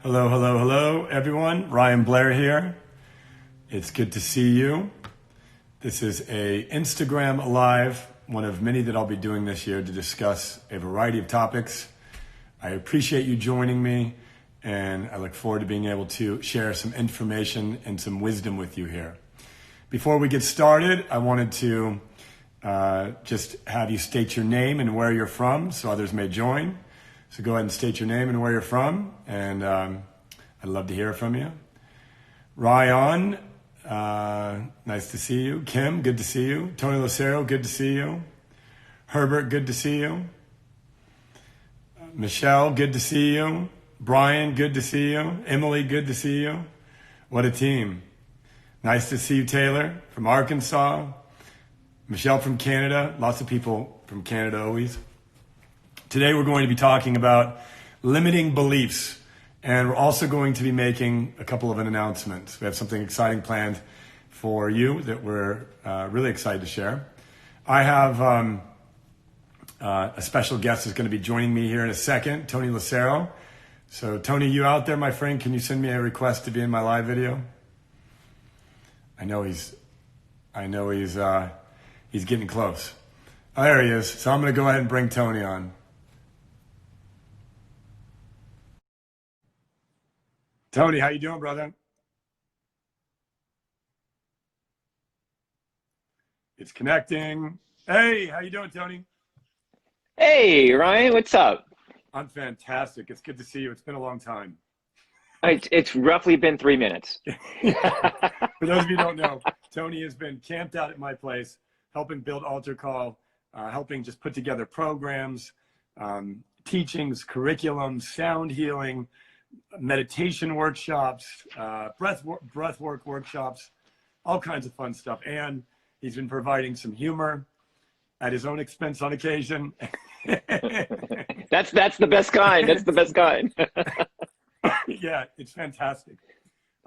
Hello, hello, hello, everyone. Ryan Blair here. It's good to see you. This is a Instagram Live, one of many that I'll be doing this year to discuss a variety of topics. I appreciate you joining me, and I look forward to being able to share some information and some wisdom with you here. Before we get started, I wanted to just have you state your name and where you're from so others may join. So go ahead and state your name and where you're from, and I'd love to hear from you. Ryan, nice to see you. Kim, good to see you. Tony Lucero, good to see you. Herbert, good to see you. Michelle, good to see you. Brian, good to see you. Emily, good to see you. What a team. Nice to see you, Taylor, from Arkansas. Michelle from Canada. Lots of people from Canada always. Today we're going to be talking about limiting beliefs, and we're also going to be making a couple of announcements. We have something exciting planned for you that we're really excited to share. I have a special guest who's going to be joining me here in a second, Tony Lucero. So Tony, you out there, my friend, can you send me a request to be in my live video? I know he's getting close. Oh, there he is. So I'm going to go ahead and bring Tony on. Tony, how you doing, brother? It's connecting. Hey, how you doing, Tony? Hey, Ryan, what's up? I'm fantastic. It's good to see you. It's been a long time. It's roughly been 3 minutes. For those of you who don't know, Tony has been camped out at my place, helping build AlterCall, helping just put together programs, teachings, curriculum, sound healing, meditation workshops, breath work workshops, all kinds of fun stuff. And he's been providing some humor at his own expense on occasion. That's the best kind. That's the best kind. Yeah, it's fantastic.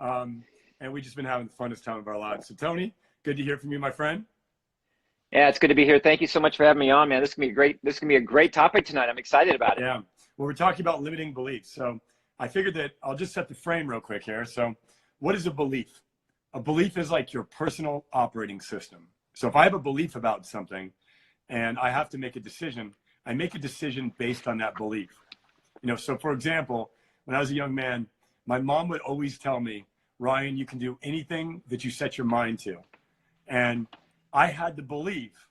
And we've just been having the funnest time of our lives. So Tony, good to hear from you, my friend. Yeah, it's good to be here. Thank you so much for having me on, man. This is gonna be great. This is gonna be a great topic tonight. I'm excited about it. Yeah. Well, we're talking about limiting beliefs. So I figured that I'll just set the frame real quick here. So what is a belief? A belief is like your personal operating system. So if I have a belief about something and I have to make a decision, I make a decision based on that belief. So for example, when I was a young man, my mom would always tell me, Ryan, you can do anything that you set your mind to. And I had the belief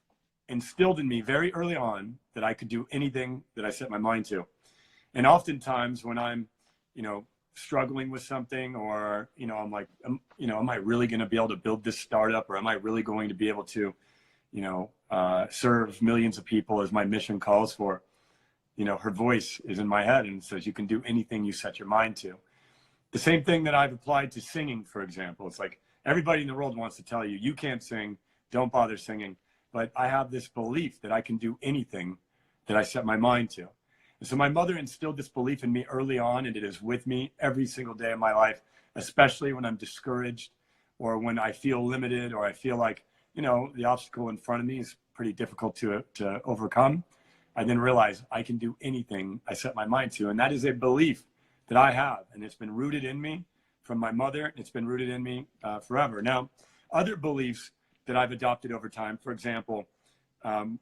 instilled in me very early on that I could do anything that I set my mind to. And oftentimes when I'm struggling with something, or, I'm like, am I really going to be able to build this startup, or am I really going to be able to, serve millions of people as my mission calls for? Her voice is in my head and says, you can do anything you set your mind to. The same thing that I've applied to singing, for example. It's like everybody in the world wants to tell you, you can't sing, don't bother singing. But I have this belief that I can do anything that I set my mind to. And so my mother instilled this belief in me early on, and it is with me every single day of my life, especially when I'm discouraged or when I feel limited, or I feel like, the obstacle in front of me is pretty difficult to overcome. I then realize I can do anything I set my mind to. And that is a belief that I have, and it's been rooted in me from my mother. It's been rooted in me forever. Now, other beliefs that I've adopted over time, for example,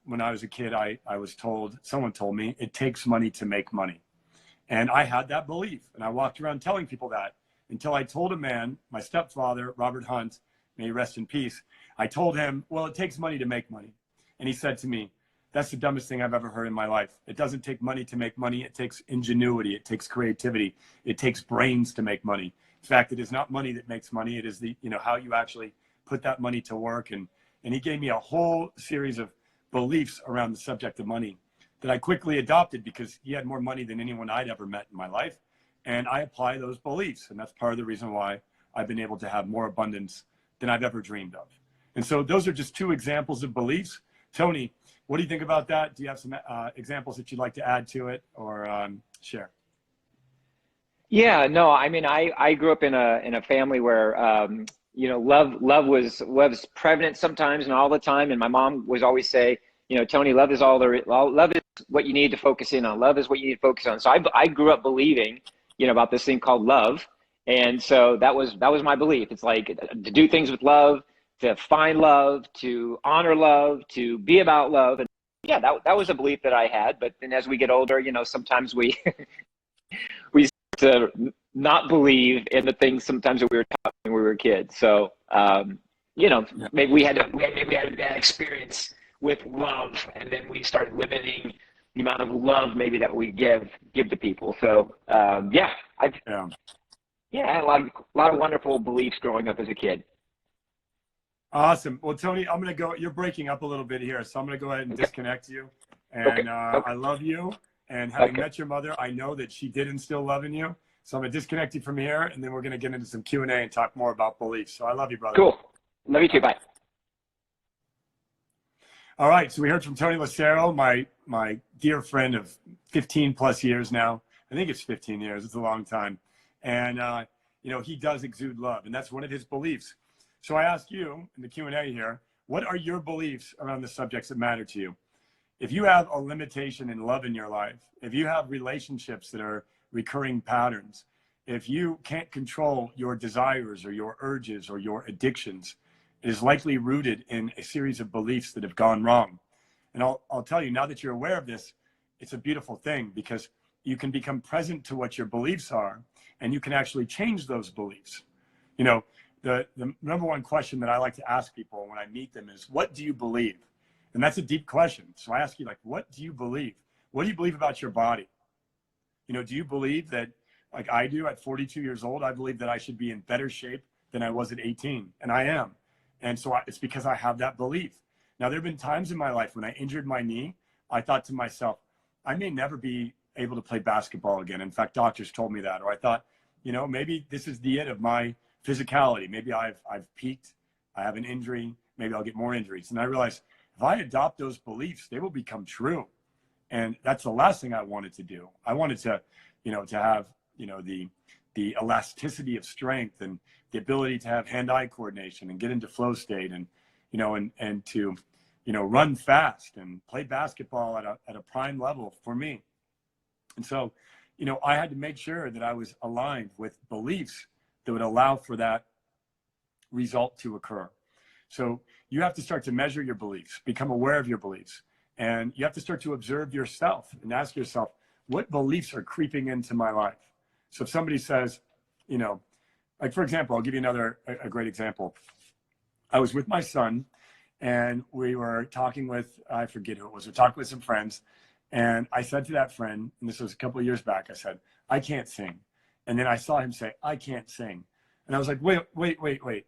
when I was a kid, someone told me it takes money to make money. And I had that belief, and I walked around telling people that until I told a man, my stepfather, Robert Hunt, may he rest in peace. I told him, well, it takes money to make money. And he said to me, that's the dumbest thing I've ever heard in my life. It doesn't take money to make money. It takes ingenuity. It takes creativity. It takes brains to make money. In fact, it is not money that makes money. It is how you actually put that money to work. And he gave me a whole series of beliefs around the subject of money that I quickly adopted, because he had more money than anyone I'd ever met in my life. And I apply those beliefs. And that's part of the reason why I've been able to have more abundance than I've ever dreamed of. And so those are just two examples of beliefs. Tony, what do you think about that? Do you have some examples that you'd like to add to it or share? Yeah, no, I mean, I grew up in a family where love was prevalent sometimes and all the time. And my mom was always say, Tony, love is what you need to focus in on. Love is what you need to focus on. So I grew up believing about this thing called love. And so that was my belief. It's like to do things with love, to find love, to honor love, to be about love. And yeah, that was a belief that I had. But then as we get older, sometimes we we start to not believe in the things sometimes that we were taught when we were kids. So maybe we had a bad experience with love, and then we started limiting the amount of love maybe that we give to people. So I had a lot of wonderful beliefs growing up as a kid. Awesome. Well, Tony, I'm going to go, you're breaking up a little bit here, so I'm going to go ahead and disconnect you. And Okay. I love you. And having met your mother, I know that she did instill love in you. So I'm going to disconnect you from here, and then we're going to get into some Q&A and talk more about beliefs. So I love you, brother. Cool. Love you too. Bye. All right. So we heard from Tony Lucero, my dear friend of 15 plus years now. I think it's 15 years. It's a long time. And, he does exude love, and that's one of his beliefs. So I ask you in the Q&A here, what are your beliefs around the subjects that matter to you? If you have a limitation in love in your life, if you have relationships that are recurring patterns, if you can't control your desires or your urges or your addictions, it is likely rooted in a series of beliefs that have gone wrong. And I'll tell you, now that you're aware of this, it's a beautiful thing, because you can become present to what your beliefs are, and you can actually change those beliefs. The number one question that I like to ask people when I meet them is, what do you believe? And that's a deep question. So I ask you, what do you believe? What do you believe about your body? Do you believe that, like I do at 42 years old, I believe that I should be in better shape than I was at 18, and I am. And so it's because I have that belief. Now, there have been times in my life when I injured my knee, I thought to myself, I may never be able to play basketball again. In fact, doctors told me that. Or I thought, maybe this is the end of my physicality. Maybe I've peaked. I have an injury. Maybe I'll get more injuries. And I realized if I adopt those beliefs, they will become true. And that's the last thing I wanted to do. I wanted to, to have, the elasticity of strength and the ability to have hand-eye coordination and get into flow state and, and to, run fast and play basketball at a prime level for me. And so, I had to make sure that I was aligned with beliefs that would allow for that result to occur. So you have to start to measure your beliefs, become aware of your beliefs, and you have to start to observe yourself and ask yourself, what beliefs are creeping into my life? So if somebody says, like, for example, I'll give you a great example. I was with my son, and we were talking with, I forget who it was, we were talking with some friends, and I said to that friend, and this was a couple of years back, I said, I can't sing. And then I saw him say, I can't sing. And I was like, wait.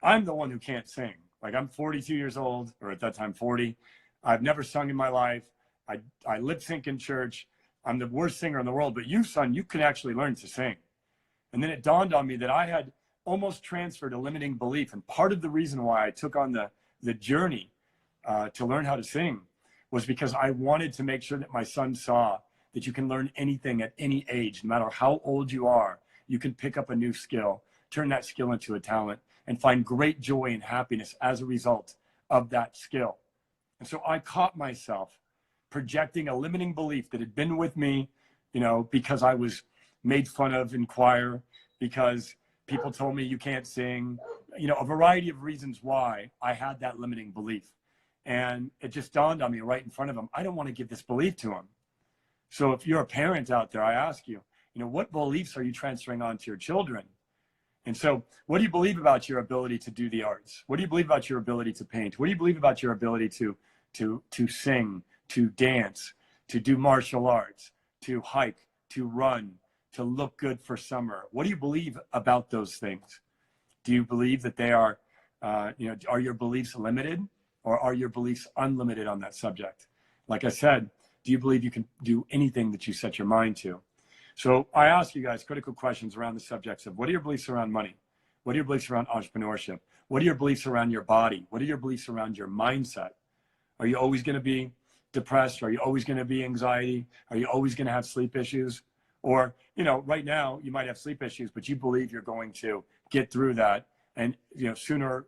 I'm the one who can't sing. Like, I'm 42 years old, or at that time 40. I've never sung in my life. I lip sync in church. I'm the worst singer in the world. But you, son, you can actually learn to sing. And then it dawned on me that I had almost transferred a limiting belief. And part of the reason why I took on the journey to learn how to sing was because I wanted to make sure that my son saw that you can learn anything at any age. No matter how old you are, you can pick up a new skill, turn that skill into a talent, and find great joy and happiness as a result of that skill. And so I caught myself projecting a limiting belief that had been with me, because I was made fun of in choir, because people told me you can't sing, a variety of reasons why I had that limiting belief. And it just dawned on me right in front of him, I don't want to give this belief to him. So if you're a parent out there, I ask you, what beliefs are you transferring on to your children? And so what do you believe about your ability to do the arts? What do you believe about your ability to paint? What do you believe about your ability to sing, to dance, to do martial arts, to hike, to run, to look good for summer? What do you believe about those things? Do you believe that they are, are your beliefs limited, or are your beliefs unlimited on that subject? Like I said, do you believe you can do anything that you set your mind to? So I ask you guys critical questions around the subjects of, what are your beliefs around money? What are your beliefs around entrepreneurship? What are your beliefs around your body? What are your beliefs around your mindset? Are you always going to be depressed? Are you always going to be anxiety? Are you always going to have sleep issues? Or, right now you might have sleep issues, but you believe you're going to get through that. And, sooner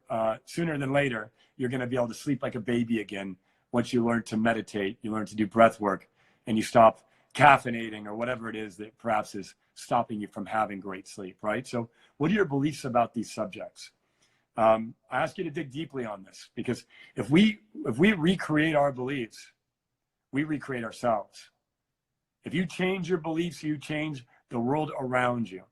than later, you're going to be able to sleep like a baby again. Once you learn to meditate, you learn to do breath work, and you stop caffeinating or whatever it is that perhaps is stopping you from having great sleep, right? So what are your beliefs about these subjects? I ask you to dig deeply on this, because if we recreate our beliefs, we recreate ourselves. If you change your beliefs, you change the world around you.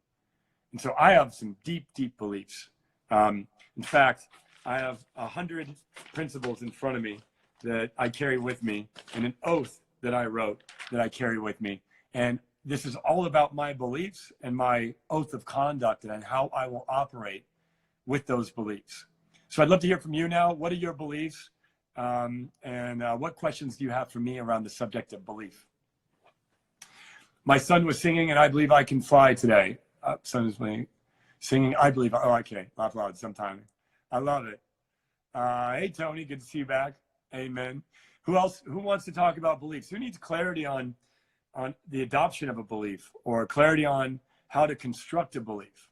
And so I have some deep, deep beliefs. In fact, I have 100 principles in front of me that I carry with me, and an oath that I wrote that I carry with me. And this is all about my beliefs and my oath of conduct and how I will operate with those beliefs. So I'd love to hear from you now. What are your beliefs? And what questions do you have for me around the subject of belief? My son was singing, and I believe I can fly today. Son is singing, I believe. Oh, okay. Laugh loud sometime. I love it. Hey, Tony, good to see you back. Amen. Who else? Who wants to talk about beliefs? Who needs clarity on the adoption of a belief, or clarity on how to construct a belief?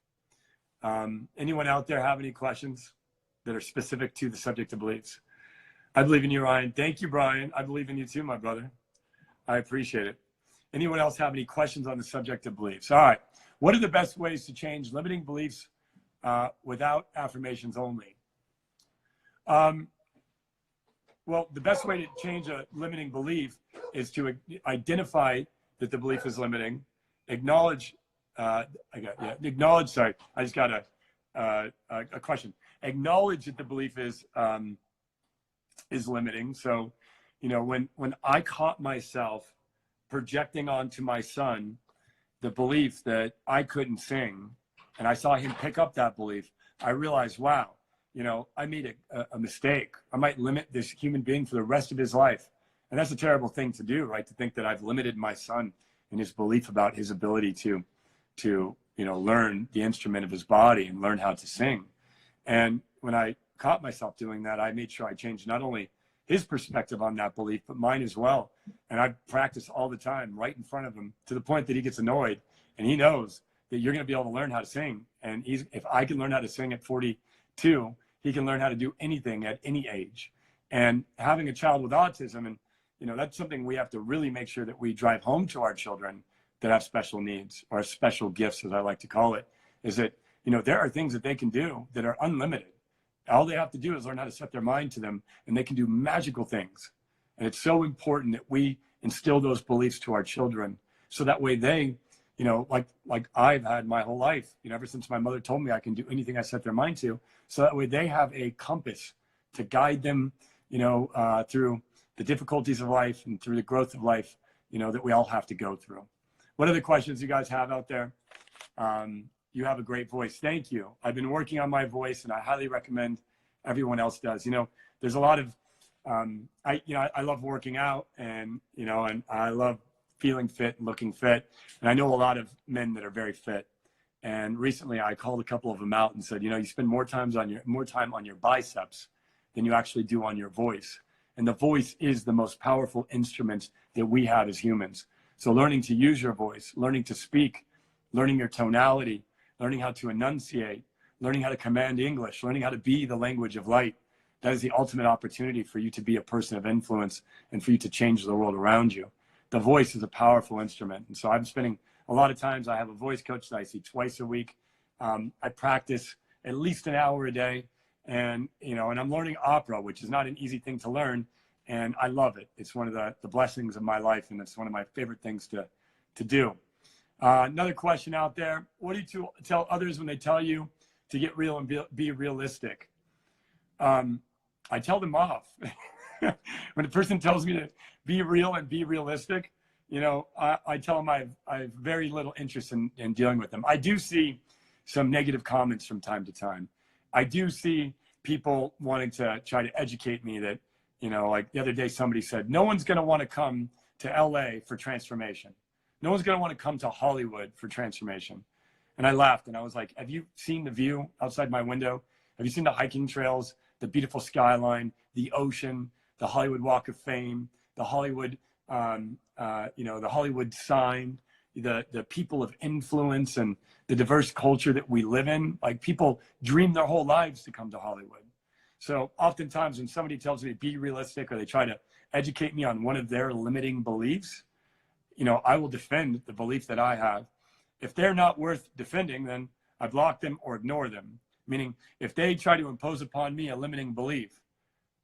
Anyone out there have any questions that are specific to the subject of beliefs? I believe in you, Ryan. Thank you, Brian. I believe in you too, my brother. I appreciate it. Anyone else have any questions on the subject of beliefs? All right. What are the best ways to change limiting beliefs without affirmations only? Well, the best way to change a limiting belief is to identify that the belief is limiting, acknowledge, sorry, I just got a question. Acknowledge that the belief is limiting. So, you know, when I caught myself projecting onto my son the belief that I couldn't sing, and I saw him pick up that belief, I realized, wow, you know, I made a mistake. I might limit this human being for the rest of his life. And that's a terrible thing to do, right? To think that I've limited my son in his belief about his ability to you know, learn the instrument of his body and learn how to sing. And when I caught myself doing that, I made sure I changed not only his perspective on that belief, but mine as well. And I practice all the time right in front of him, to the point that he gets annoyed, and he knows that you're going to be able to learn how to sing. And if I can learn how to sing at 42, he can learn how to do anything at any age. And having a child with autism, and you know, that's something we have to really make sure that we drive home to our children that have special needs, or special gifts, as I like to call it, is that, you know, there are things that they can do that are unlimited. All they have to do is learn how to set their mind to them, and they can do magical things. And it's so important that we instill those beliefs to our children, so that way they, you know, like I've had my whole life, you know, ever since my mother told me I can do anything I set their mind to, so that way they have a compass to guide them, you know, through the difficulties of life and through the growth of life, you know, that we all have to go through. What other questions you guys have out there? You have a great voice. Thank you. I've been working on my voice, and I highly recommend everyone else does. You know, there's a lot of, I love working out, and, you know, and I love feeling fit and looking fit. And I know a lot of men that are very fit. And recently I called a couple of them out and said, you know, you spend more time on your biceps than you actually do on your voice. And the voice is the most powerful instrument that we have as humans. So learning to use your voice, learning to speak, learning your tonality, learning how to enunciate, learning how to command English, learning how to be the language of light. That is the ultimate opportunity for you to be a person of influence and for you to change the world around you. The voice is a powerful instrument. And so I'm spending a lot of times, I have a voice coach that I see twice a week. I practice at least an hour a day, and, you know, and I'm learning opera, which is not an easy thing to learn. And I love it. It's one of the blessings of my life, and it's one of my favorite things to do. Another question out there: what do you tell others when they tell you to get real and be realistic? I tell them off. When a person tells me to be real and be realistic, you know, I tell them I have very little interest in dealing with them. I do see some negative comments from time to time. I do see people wanting to try to educate me that, you know, like the other day somebody said, no one's going to want to come to LA for transformation. No one's going to want to come to Hollywood for transformation. And I laughed, and I was like, have you seen the view outside my window? Have you seen the hiking trails, the beautiful skyline, the ocean, the Hollywood Walk of Fame, the Hollywood, you know, the Hollywood sign, the people of influence, and the diverse culture that we live in? Like, people dream their whole lives to come to Hollywood. So oftentimes when somebody tells me to be realistic, or they try to educate me on one of their limiting beliefs, I will defend the belief that I have. If they're not worth defending, then I block them or ignore them. Meaning, if they try to impose upon me a limiting belief,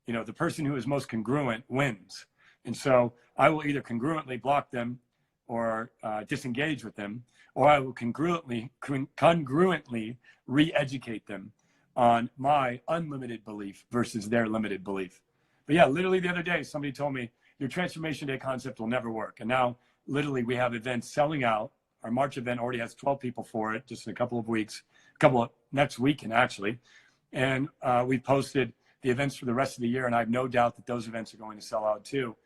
the person who is most congruent wins. And so I will either congruently block them or disengage with them, or I will congruently re-educate them on my unlimited belief versus their limited belief. But yeah, literally the other day, somebody told me, your transformation day concept will never work. And now literally we have events selling out. Our March event already has 12 people for it, just in a couple of weeks, next weekend actually. And we posted the events for the rest of the year. And I have no doubt that those events are going to sell out too.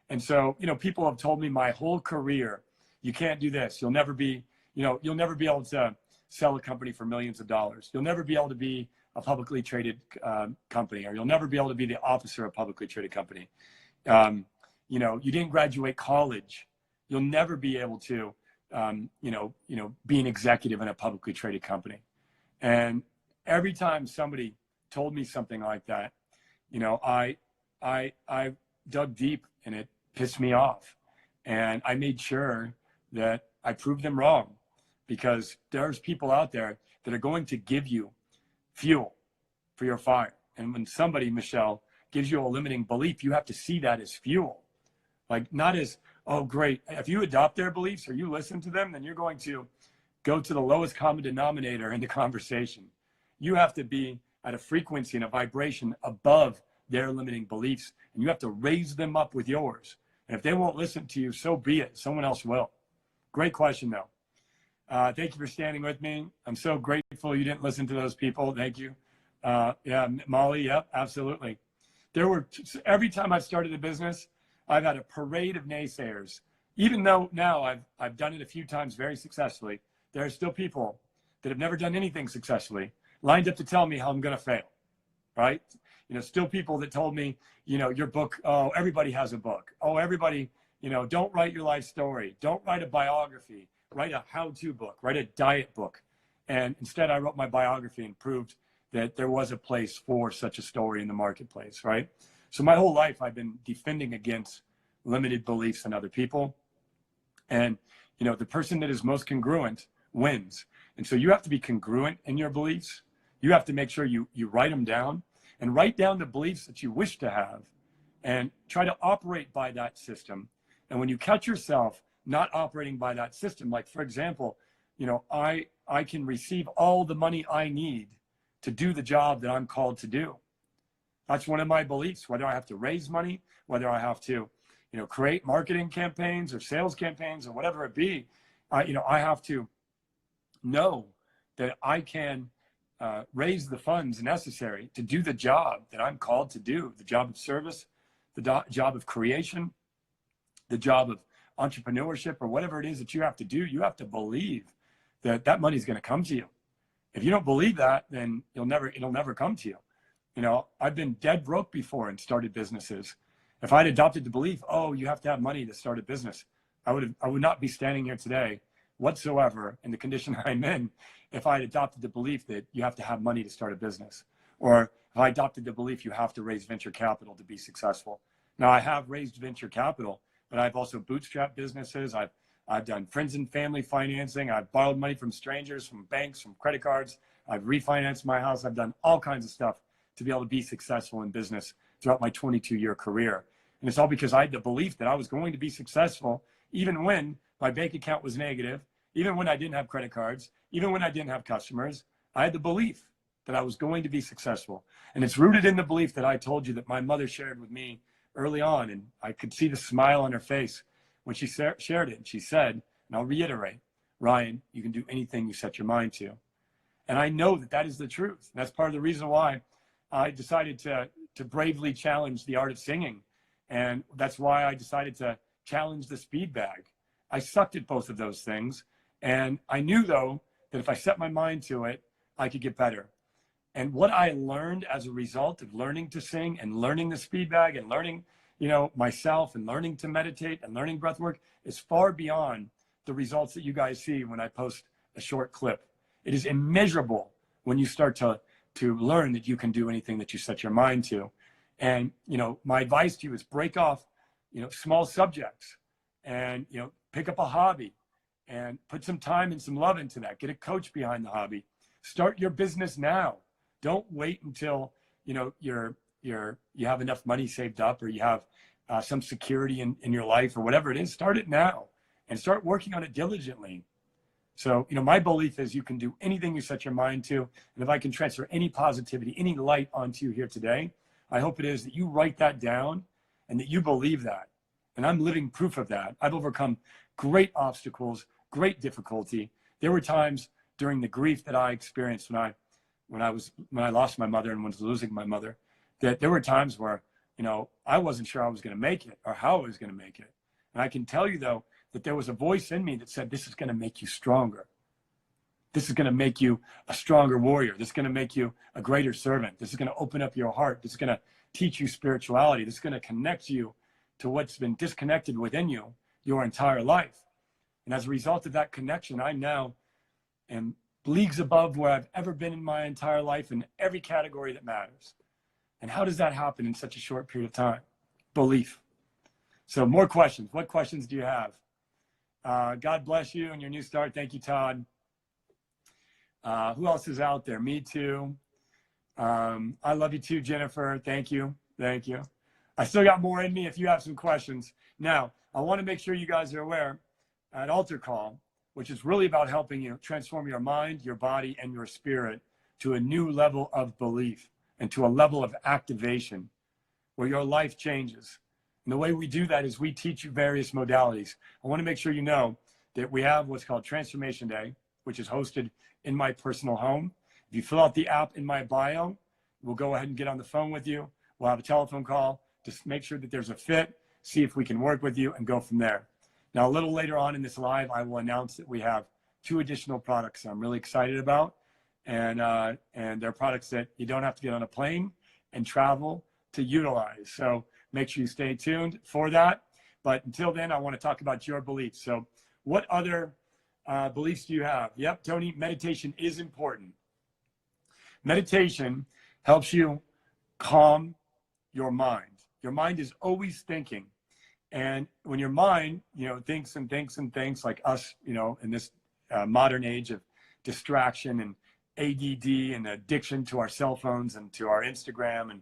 And so, people have told me my whole career, you can't do this. You'll never be able to sell a company for millions of dollars. You'll never be able to be a publicly traded company, or you'll never be able to be the officer of a publicly traded company. You didn't graduate college. You'll never be able to, be an executive in a publicly traded company. And every time somebody told me something like that, I dug deep, and it pissed me off. And I made sure that I proved them wrong, because there's people out there that are going to give you fuel for your fire. And when somebody, Michelle, gives you a limiting belief, you have to see that as fuel. Like, not as, oh, great. If you adopt their beliefs or you listen to them, then you're going to go to the lowest common denominator in the conversation. You have to be at a frequency and a vibration above their limiting beliefs, and you have to raise them up with yours. And if they won't listen to you, so be it. Someone else will. Great question, though. Thank you for standing with me. I'm so grateful you didn't listen to those people. Thank you. Yeah, Molly, yep, absolutely. Every time I've started a business, I've had a parade of naysayers. Even though now I've done it a few times very successfully, there are still people that have never done anything successfully lined up to tell me how I'm going to fail, right? Still people that told me, your book, oh, everybody has a book. Oh, everybody, don't write your life story. Don't write a biography. Write a how-to book. Write a diet book. And instead, I wrote my biography and proved that there was a place for such a story in the marketplace, right? So my whole life, I've been defending against limited beliefs in other people. And, the person that is most congruent wins. And so you have to be congruent in your beliefs. You have to make sure you write them down, and write down the beliefs that you wish to have, and try to operate by that system. And when you catch yourself not operating by that system, like, for example, I can receive all the money I need to do the job that I'm called to do. That's one of my beliefs. Whether I have to raise money, whether I have to, create marketing campaigns or sales campaigns or whatever it be, I have to know that I can raise the funds necessary to do the job that I'm called to do, the job of service, the job of creation, the job of entrepreneurship, or whatever it is that you have to do. You have to believe that that money is going to come to you. If you don't believe that, then it'll never come to you. I've been dead broke before and started businesses. If I'd adopted the belief, oh, you have to have money to start a business, I would not be standing here today whatsoever in the condition I'm in, if I adopted the belief that you have to have money to start a business, or if I adopted the belief you have to raise venture capital to be successful. Now, I have raised venture capital, but I've also bootstrapped businesses. I've done friends and family financing. I've borrowed money from strangers, from banks, from credit cards. I've refinanced my house. I've done all kinds of stuff to be able to be successful in business throughout my 22-year career. And it's all because I had the belief that I was going to be successful, even when my bank account was negative, even when I didn't have credit cards, even when I didn't have customers. I had the belief that I was going to be successful. And it's rooted in the belief that I told you that my mother shared with me early on. And I could see the smile on her face when she shared it. And she said, and I'll reiterate, Ryan, you can do anything you set your mind to. And I know that that is the truth. That's part of the reason why I decided to bravely challenge the art of singing. And that's why I decided to challenge the speed bag. I sucked at both of those things. And I knew, though, that if I set my mind to it, I could get better. And what I learned as a result of learning to sing and learning the speed bag and learning, myself and learning to meditate and learning breath work is far beyond the results that you guys see when I post a short clip. It is immeasurable when you start to learn that you can do anything that you set your mind to. And, my advice to you is break off, small subjects and, pick up a hobby and put some time and some love into that. Get a coach behind the hobby. Start your business now. Don't wait until, you know, you have enough money saved up, or you have some security in your life, or whatever it is. Start it now and start working on it diligently. So, you know, my belief is you can do anything you set your mind to. And if I can transfer any positivity, any light onto you here today, I hope it is that you write that down and that you believe that. And I'm living proof of that. I've overcome great obstacles, great difficulty. There were times during the grief that I experienced when I lost my mother and was losing my mother, that there were times where, you know, I wasn't sure I was going to make it or how I was going to make it. And I can tell you, though, that there was a voice in me that said, this is going to make you stronger. This is going to make you a stronger warrior. This is going to make you a greater servant. This is going to open up your heart. This is going to teach you spirituality. This is going to connect you to what's been disconnected within you your entire life. And as a result of that connection, I now am leagues above where I've ever been in my entire life in every category that matters. And how does that happen in such a short period of time? Belief. So more questions. What questions do you have? God bless you and your new start. Thank you, Todd. Who else is out there? Me too. I love you too, Jennifer. Thank you. Thank you. I still got more in me if you have some questions. Now, I want to make sure you guys are aware at AlterCall, which is really about helping you transform your mind, your body, and your spirit to a new level of belief and to a level of activation where your life changes. And the way we do that is we teach you various modalities. I want to make sure you know that we have what's called Transformation Day, which is hosted in my personal home. If you fill out the app in my bio, we'll go ahead and get on the phone with you. We'll have a telephone call, just make sure that there's a fit, see if we can work with you, and go from there. Now, a little later on in this live, I will announce that we have 2 additional products I'm really excited about. And they're products that you don't have to get on a plane and travel to utilize. So make sure you stay tuned for that. But until then, I want to talk about your beliefs. So what other beliefs do you have? Yep, Tony, meditation is important. Meditation helps you calm your mind. Your mind is always thinking. And when your mind, you know, thinks and thinks and thinks like us, you know, in this modern age of distraction and ADD and addiction to our cell phones and to our Instagram and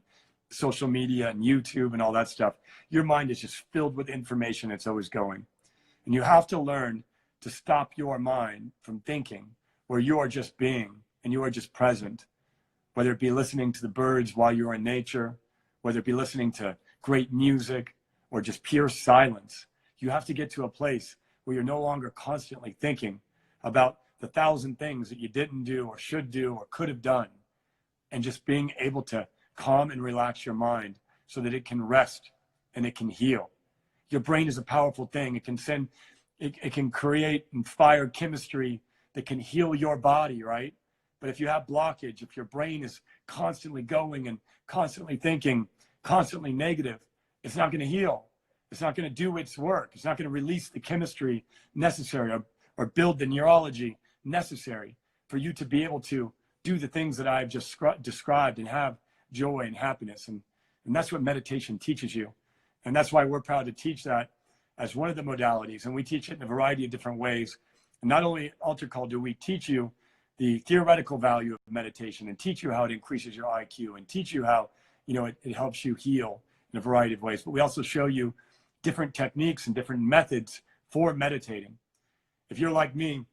social media and YouTube and all that stuff, your mind is just filled with information. It's always going. And you have to learn to stop your mind from thinking, where you are just being and you are just present, whether it be listening to the birds while you're in nature, whether it be listening to great music or just pure silence. You have to get to a place where you're no longer constantly thinking about the 1,000 things that you didn't do or should do or could have done, and just being able to calm and relax your mind so that it can rest and it can heal. Your brain is a powerful thing. It can create and fire chemistry that can heal your body, right? But if you have blockage, if your brain is constantly going and constantly thinking, constantly negative, it's not going to heal. It's not going to do its work. It's not going to release the chemistry necessary or build the neurology necessary for you to be able to do the things that I've just described and have joy and happiness. And that's what meditation teaches you. And that's why we're proud to teach that as one of the modalities. And we teach it in a variety of different ways. And not only AlterCall do we teach you the theoretical value of meditation and teach you how it increases your IQ and teach you how, you know, it helps you heal in a variety of ways, but we also show you different techniques and different methods for meditating. If you're like me,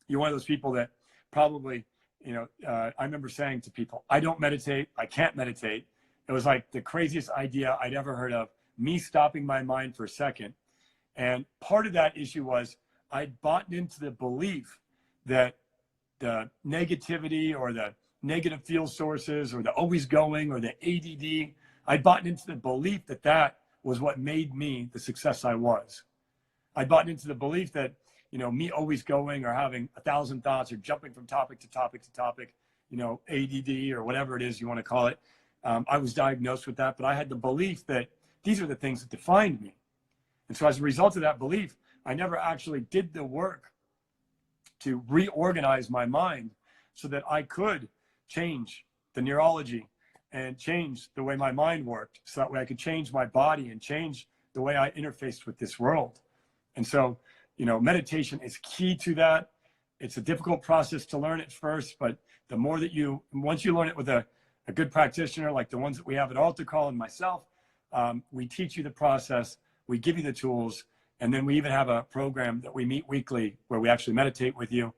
you're one of those people that probably, you know, I remember saying to people, I don't meditate, I can't meditate. It was like the craziest idea I'd ever heard of, me stopping my mind for a second. And part of that issue was I'd bought into the belief that the negativity or the negative fuel sources or the always going or the ADD, I'd bought into the belief that that was what made me the success I was. I'd bought into the belief that, you know, me always going or having 1,000 thoughts or jumping from topic to topic to topic, you know, ADD or whatever it is you want to call it. I was diagnosed with that, but I had the belief that these are the things that defined me. And so as a result of that belief, I never actually did the work to reorganize my mind so that I could change the neurology and change the way my mind worked, so that way I could change my body and change the way I interfaced with this world. And so, meditation is key to that. It's a difficult process to learn at first, but the more that once you learn it with a good practitioner, like the ones that we have at AlterCall and myself, we teach you the process, we give you the tools, and then we even have a program that we meet weekly where we actually meditate with you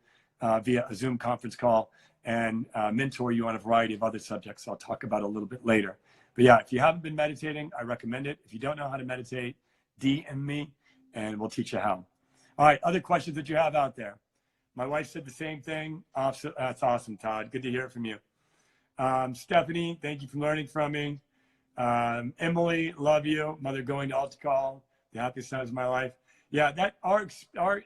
via a Zoom conference call and mentor you on a variety of other subjects I'll talk about a little bit later. But yeah, if you haven't been meditating, I recommend it. If you don't know how to meditate, DM me and we'll teach you how. All right, other questions that you have out there? My wife said the same thing. That's awesome, Todd. Good to hear from you. Stephanie, thank you for learning from me. Emily, love you. Mother going to AlterCall, the happiest times of my life. Yeah, our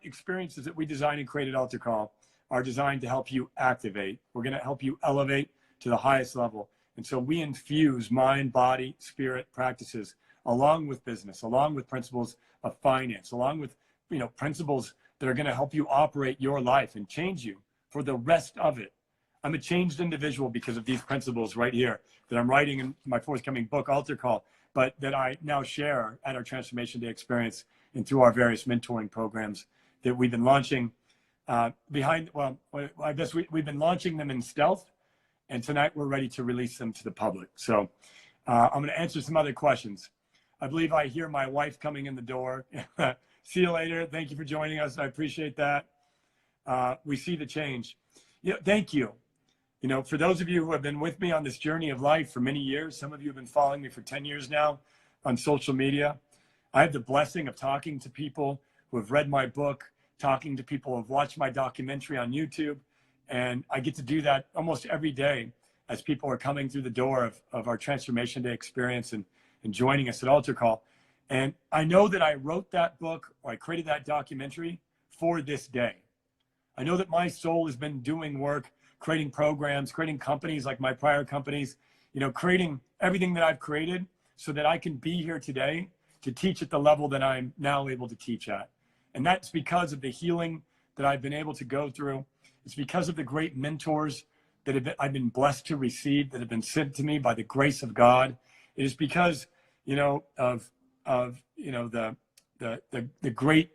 experiences that we designed and created AlterCall are designed to help you activate. We're going to help you elevate to the highest level. And so we infuse mind, body, spirit practices along with business, along with principles of finance, along with principles that are going to help you operate your life and change you for the rest of it. I'm a changed individual because of these principles right here that I'm writing in my forthcoming book, AlterCall, but that I now share at our Transformation Day experience and through our various mentoring programs that we've been launching I guess we've been launching them in stealth, and tonight we're ready to release them to the public. So I'm going to answer some other questions. I believe I hear my wife coming in the door. See you later. Thank you for joining us. I appreciate that. We see the change. Thank you. For those of you who have been with me on this journey of life for many years, some of you have been following me for 10 years now on social media. I have the blessing of talking to people who have read my book, talking to people who have watched my documentary on YouTube. And I get to do that almost every day as people are coming through the door of our Transformation Day experience and joining us at AlterCall. And I know that I wrote that book, or I created that documentary for this day. I know that my soul has been doing work, creating programs, creating companies like my prior companies, creating everything that I've created so that I can be here today to teach at the level that I'm now able to teach at. And that's because of the healing that I've been able to go through. It's because of the great mentors that I've been blessed to receive, that have been sent to me by the grace of God. It is because, of the great,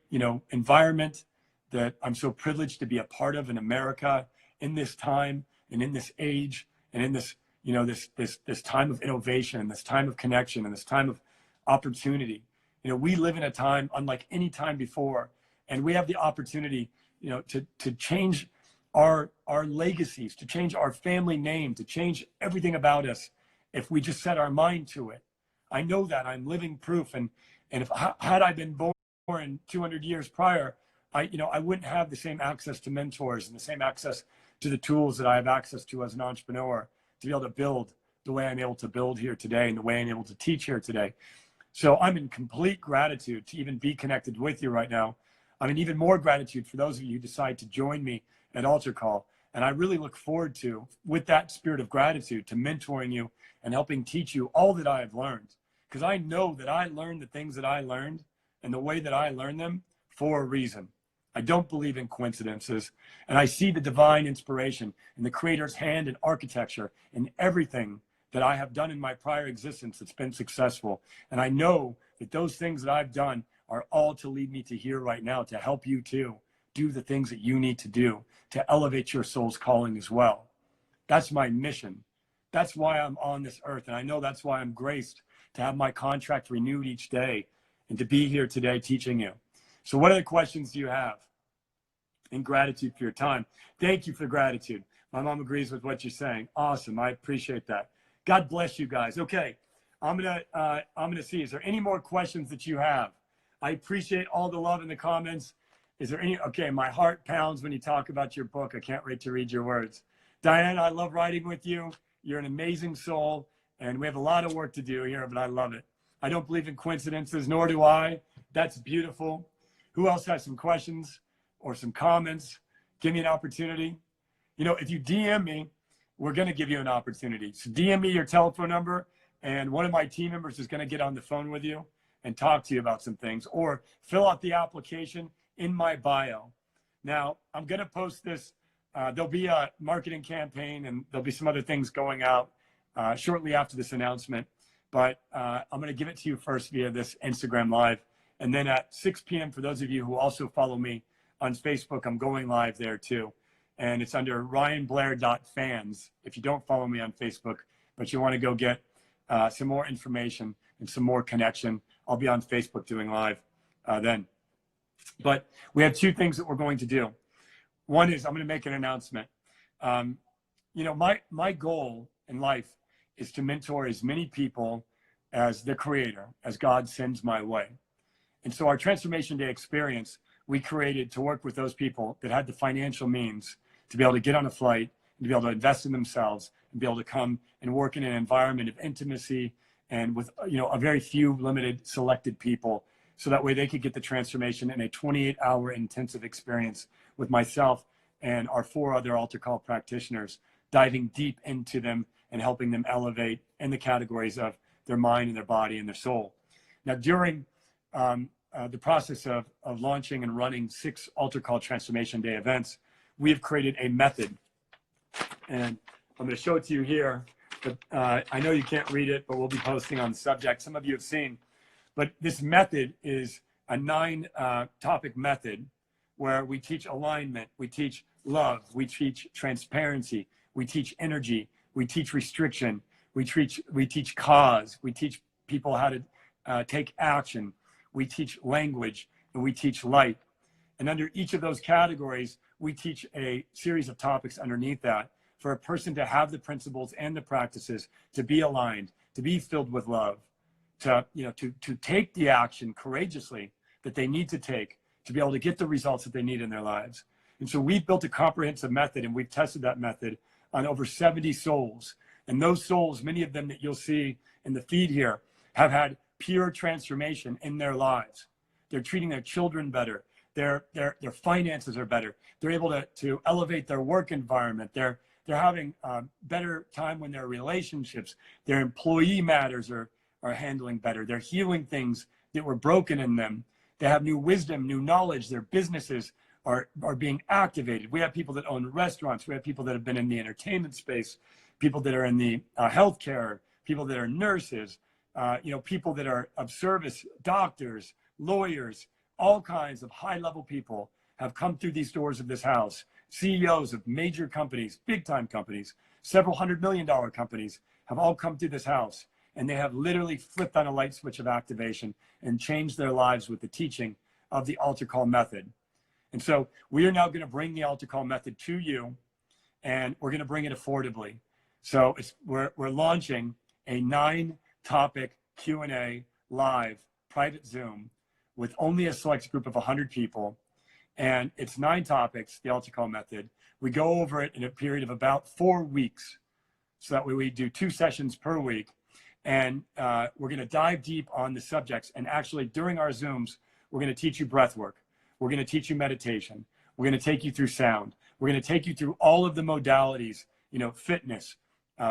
environment that I'm so privileged to be a part of in America in this time and in this age and in this, this time of innovation and this time of connection and this time of opportunity. We live in a time unlike any time before, and we have the opportunity, to change our legacies, to change our family name, to change everything about us if we just set our mind to it. I know that I'm living proof, and if had I been born 200 years prior, I wouldn't have the same access to mentors and the same access to the tools that I have access to as an entrepreneur to be able to build the way I'm able to build here today and the way I'm able to teach here today. So I'm in complete gratitude to even be connected with you right now. I'm in even more gratitude for those of you who decide to join me at AlterCall. And I really look forward to, with that spirit of gratitude, to mentoring you and helping teach you all that I have learned. Because I know that I learned the things that I learned and the way that I learned them for a reason. I don't believe in coincidences. And I see the divine inspiration and the Creator's hand in architecture in everything that I have done in my prior existence that's been successful. And I know that those things that I've done are all to lead me to here right now, to help you too do the things that you need to do to elevate your soul's calling as well. That's my mission. That's why I'm on this earth. And I know that's why I'm graced to have my contract renewed each day and to be here today teaching you. So what other questions do you have? In gratitude for your time. Thank you for gratitude. My mom agrees with what you're saying. Awesome. I appreciate that. God bless you guys. Okay, I'm gonna see. Is there any more questions that you have? I appreciate all the love in the comments. Is there any? Okay, my heart pounds when you talk about your book. I can't wait to read your words. Diane, I love writing with you. You're an amazing soul, and we have a lot of work to do here, but I love it. I don't believe in coincidences, nor do I. That's beautiful. Who else has some questions or some comments? Give me an opportunity. If you DM me, we're going to give you an opportunity. So DM me your telephone number, and one of my team members is going to get on the phone with you and talk to you about some things, or fill out the application in my bio. Now, I'm going to post this. There'll be a marketing campaign, and there'll be some other things going out shortly after this announcement. But I'm going to give it to you first via this Instagram Live, And then at 6 p.m., for those of you who also follow me on Facebook, I'm going live there too. And it's under ryanblair.fans. If you don't follow me on Facebook, but you want to go get some more information and some more connection, I'll be on Facebook doing live then. But we have two things that we're going to do. One is I'm going to make an announcement. My goal in life is to mentor as many people as the creator, as God sends my way. And so our Transformation Day experience, we created to work with those people that had the financial means to be able to get on a flight, and to be able to invest in themselves, and be able to come and work in an environment of intimacy and with a very few limited selected people, so that way they could get the transformation in a 28-hour intensive experience with myself and our 4 other AlterCall practitioners, diving deep into them and helping them elevate in the categories of their mind and their body and their soul. Now, during the process of launching and running 6 AlterCall Transformation Day events, we have created a method. And I'm going to show it to you here. But I know you can't read it, but we'll be posting on the subject. Some of you have seen. But this method is a 9-topic method where we teach alignment, we teach love, we teach transparency, we teach energy, we teach restriction, we teach cause, we teach people how to take action, we teach language, and we teach light. And under each of those categories, we teach a series of topics underneath that for a person to have the principles and the practices to be aligned, to be filled with love, to take the action courageously that they need to take to be able to get the results that they need in their lives. And so we've built a comprehensive method, and we've tested that method on over 70 souls. And those souls, many of them that you'll see in the feed here, have had pure transformation in their lives. They're treating their children better. Their finances are better. They're able to elevate their work environment. They're having better time when their relationships, their employee matters are handling better. They're healing things that were broken in them. They have new wisdom, new knowledge. Their businesses are being activated. We have people that own restaurants. We have people that have been in the entertainment space, people that are in the healthcare, people that are nurses, people that are of service, doctors, lawyers, all kinds of high-level people have come through these doors of this house. CEOs of major companies, big-time companies, several $100 million companies have all come through this house, and they have literally flipped on a light switch of activation and changed their lives with the teaching of the AlterCall method. And so we are now going to bring the AlterCall method to you, and we're going to bring it affordably. So we're launching a 9-topic Q&A live private Zoom with only a select group of 100 people. And it's 9 topics, the AlterCall method. We go over it in a period of about 4 weeks. So that way we do 2 sessions per week. And we're going to dive deep on the subjects. And actually, during our Zooms, we're going to teach you breath work. We're going to teach you meditation. We're going to take you through sound. We're going to take you through all of the modalities, fitness,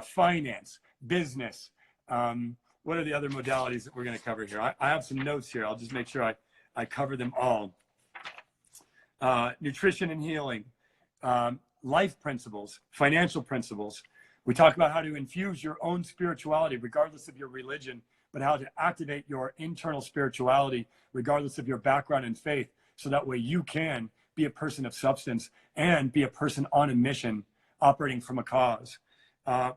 finance, business. What are the other modalities that we're going to cover here? I have some notes here. I'll just make sure I cover them all. Nutrition and healing, life principles, financial principles. We talk about how to infuse your own spirituality, regardless of your religion, but how to activate your internal spirituality, regardless of your background and faith, so that way you can be a person of substance and be a person on a mission, operating from a cause.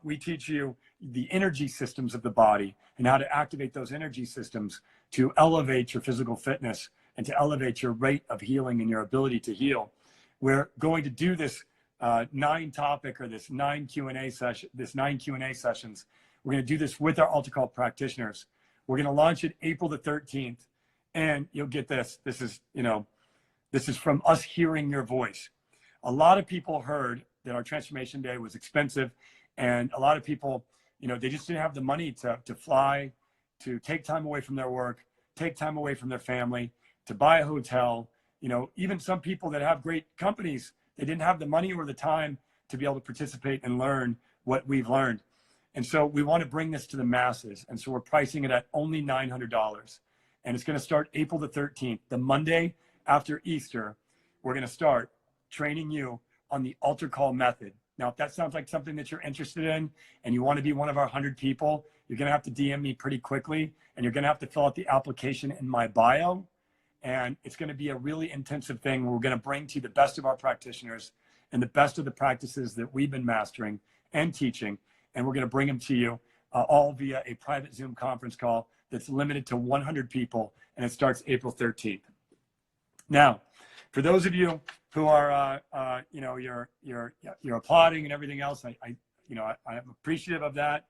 We teach you the energy systems of the body and how to activate those energy systems to elevate your physical fitness and to elevate your rate of healing and your ability to heal. We're going to do this 9-topic or this 9 Q&A session, this 9 Q&A sessions. We're going to do this with our AlterCall practitioners. We're going to launch it April the 13th, and you'll get this. This is from us hearing your voice. A lot of people heard that our Transformation Day was expensive, and a lot of people, they just didn't have the money to fly, to take time away from their work, take time away from their family, to buy a hotel. Even some people that have great companies, they didn't have the money or the time to be able to participate and learn what we've learned. And so we want to bring this to the masses. And so we're pricing it at only $900. And it's going to start April the 13th, the Monday after Easter. We're going to start training you on the AlterCall method. Now, if that sounds like something that you're interested in and you want to be one of our 100 people, you're going to have to DM me pretty quickly, and you're going to have to fill out the application in my bio. And it's going to be a really intensive thing. We're going to bring to you the best of our practitioners and the best of the practices that we've been mastering and teaching. And we're going to bring them to you all via a private Zoom conference call that's limited to 100 people. And it starts April 13th. Now, for those of you who are, you're applauding and everything else, I'm appreciative of that.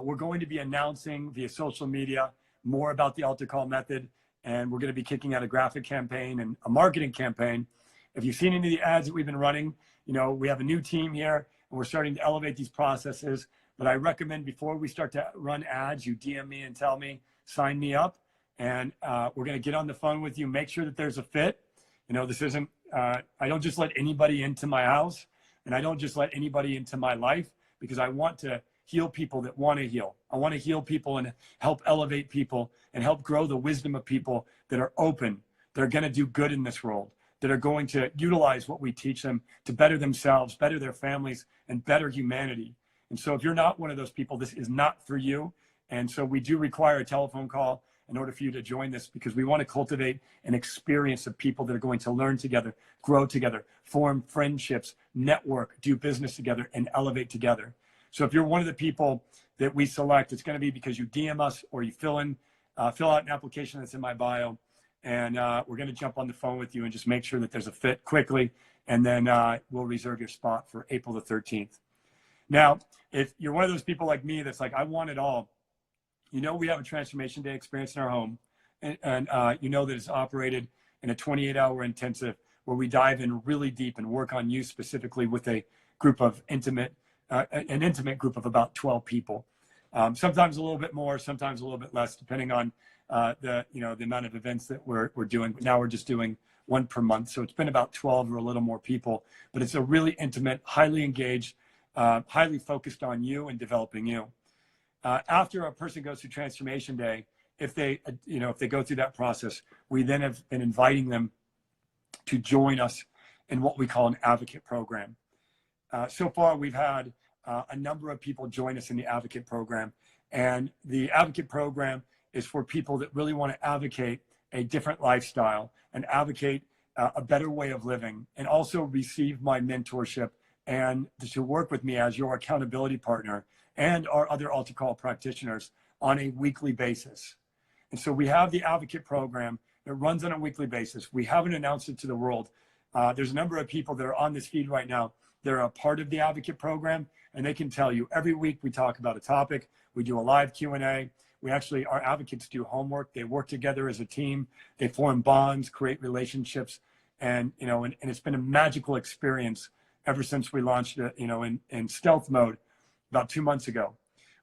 We're going to be announcing via social media more about the AlterCall method, and we're going to be kicking out a graphic campaign and a marketing campaign. If you've seen any of the ads that we've been running, we have a new team here, and we're starting to elevate these processes. But I recommend before we start to run ads, you DM me and tell me, sign me up, and we're going to get on the phone with you, make sure that there's a fit. This isn't, I don't just let anybody into my house, and I don't just let anybody into my life, because I want to heal people that want to heal. I want to heal people and help elevate people and help grow the wisdom of people that are open, that are going to do good in this world, that are going to utilize what we teach them to better themselves, better their families, and better humanity. And so if you're not one of those people, this is not for you. And so we do require a telephone call in order for you to join this, because we want to cultivate an experience of people that are going to learn together, grow together, form friendships, network, do business together, and elevate together. So if you're one of the people that we select, it's going to be because you DM us or you fill out an application that's in my bio, and we're going to jump on the phone with you and just make sure that there's a fit quickly, and then we'll reserve your spot for April the 13th. Now, if you're one of those people like me that's like, I want it all, we have a Transformation Day experience in our home, and that it's operated in a 28-hour intensive where we dive in really deep and work on you specifically with a group of an intimate group of about 12 people. Sometimes a little bit more, sometimes a little bit less, depending on the amount of events that we're doing. But now we're just doing one per month. So it's been about 12 or a little more people, but it's a really intimate, highly engaged, highly focused on you and developing you. After a person goes through Transformation Day, if they go through that process, we then have been inviting them to join us in what we call an advocate program. So far, we've had a number of people join us in the advocate program, and the advocate program is for people that really want to advocate a different lifestyle and advocate a better way of living, and also receive my mentorship and to work with me as your accountability partner and our other AlterCall practitioners on a weekly basis. And so we have the advocate program that runs on a weekly basis. We haven't announced it to the world. There's a number of people that are on this feed right now. They're a part of the advocate program, and they can tell you every week we talk about a topic. We do a live Q&A. Our advocates do homework. They work together as a team. They form bonds, create relationships, and it's been a magical experience ever since we launched it, in stealth mode about 2 months ago.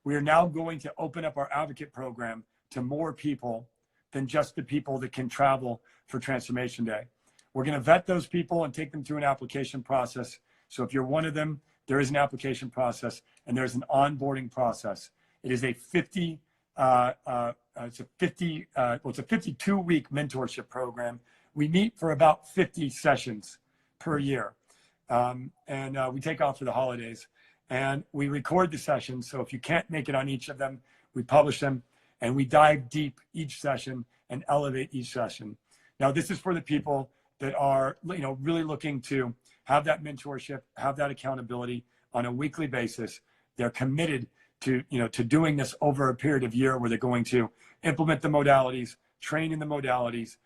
We are now going to open up our advocate program to more people than just the people that can travel for Transformation Day. We're going to vet those people and take them through an application process. So if you're one of them, there is an application process and there's an onboarding process. It is a 52-week mentorship program. We meet for about 50 sessions per year. We take off for the holidays, and we record the sessions. So if you can't make it on each of them, we publish them, and we dive deep each session and elevate each session. Now, this is for the people that are, really looking to have that mentorship, have that accountability on a weekly basis. They're committed to doing this over a period of year where they're going to implement the modalities, train in the modalities,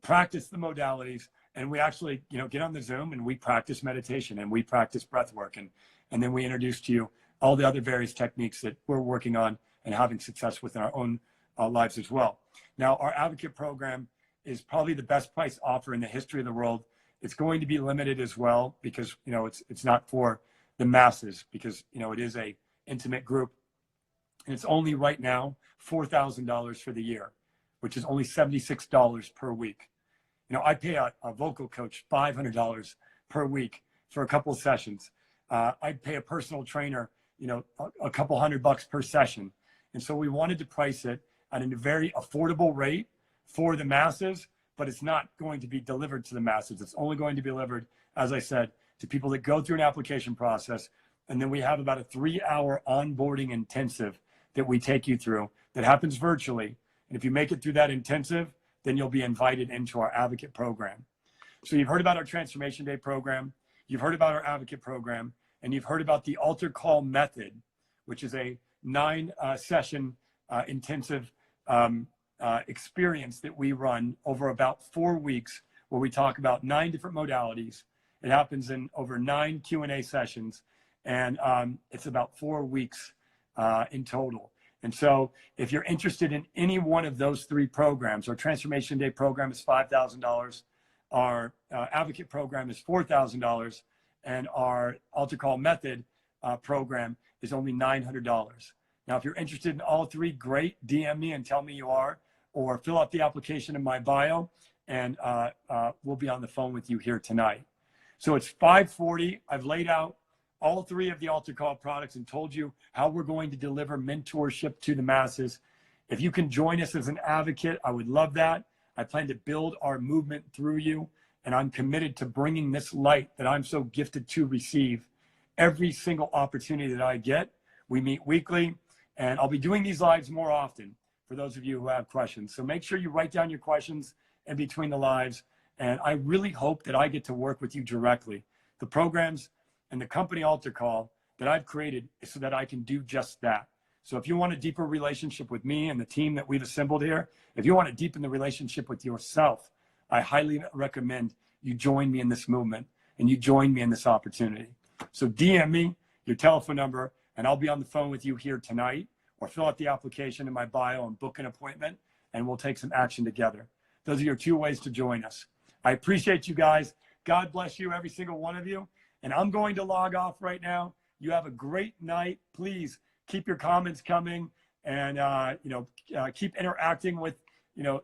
practice the modalities, and we actually, get on the Zoom and we practice meditation and we practice breath work, and then we introduce to you all the other various techniques that we're working on and having success with in our own lives as well. Now, our advocate program is probably the best price offer in the history of the world. It's going to be limited as well because, it's not for the masses, because, it is a intimate group. And it's only right now $4,000 for the year, which is only $76 per week. I pay a vocal coach $500 per week for a couple of sessions. I'd pay a personal trainer, a couple $100 per session. And so we wanted to price it at a very affordable rate for the masses, but it's not going to be delivered to the masses. It's only going to be delivered, as I said, to people that go through an application process. And then we have about a 3-hour onboarding intensive that we take you through that happens virtually. And if you make it through that intensive, then you'll be invited into our advocate program. So you've heard about our Transformation Day program, you've heard about our advocate program, and you've heard about the AlterCall method, which is a 9-session intensive experience that we run over about 4 weeks, where we talk about 9 different modalities. It happens in over 9 Q&A sessions, and it's about 4 weeks in total. And so if you're interested in any one of those 3 programs, our Transformation Day program is $5,000, our advocate program is $4,000, and our AlterCall method program is only $900. Now, if you're interested in all 3, great, DM me and tell me you are, or fill out the application in my bio, and we'll be on the phone with you here tonight. So it's 5:40. I've laid out all 3 of the AlterCall products and told you how we're going to deliver mentorship to the masses. If you can join us as an advocate, I would love that. I plan to build our movement through you, and I'm committed to bringing this light that I'm so gifted to receive every single opportunity that I get. We meet weekly, and I'll be doing these lives more often for those of you who have questions. So make sure you write down your questions in between the lives, and I really hope that I get to work with you directly. The programs and the company AlterCall that I've created is so that I can do just that. So if you want a deeper relationship with me and the team that we've assembled here, if you want to deepen the relationship with yourself, I highly recommend you join me in this movement and you join me in this opportunity. So DM me your telephone number, and I'll be on the phone with you here tonight, or fill out the application in my bio and book an appointment, and we'll take some action together. Those are your 2 ways to join us. I appreciate you guys. God bless you, every single one of you. And I'm going to log off right now. You have a great night. Please keep your comments coming, and keep interacting with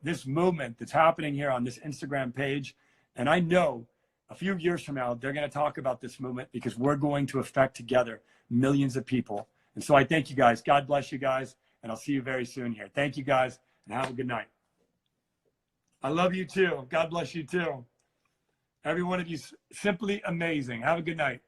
this movement that's happening here on this Instagram page. And I know a few years from now they're going to talk about this movement, because we're going to affect together millions of people. And so I thank you guys. God bless you guys, and I'll see you very soon here. Thank you guys, and have a good night. I love you too. God bless you too. Every one of you, simply amazing. Have a good night.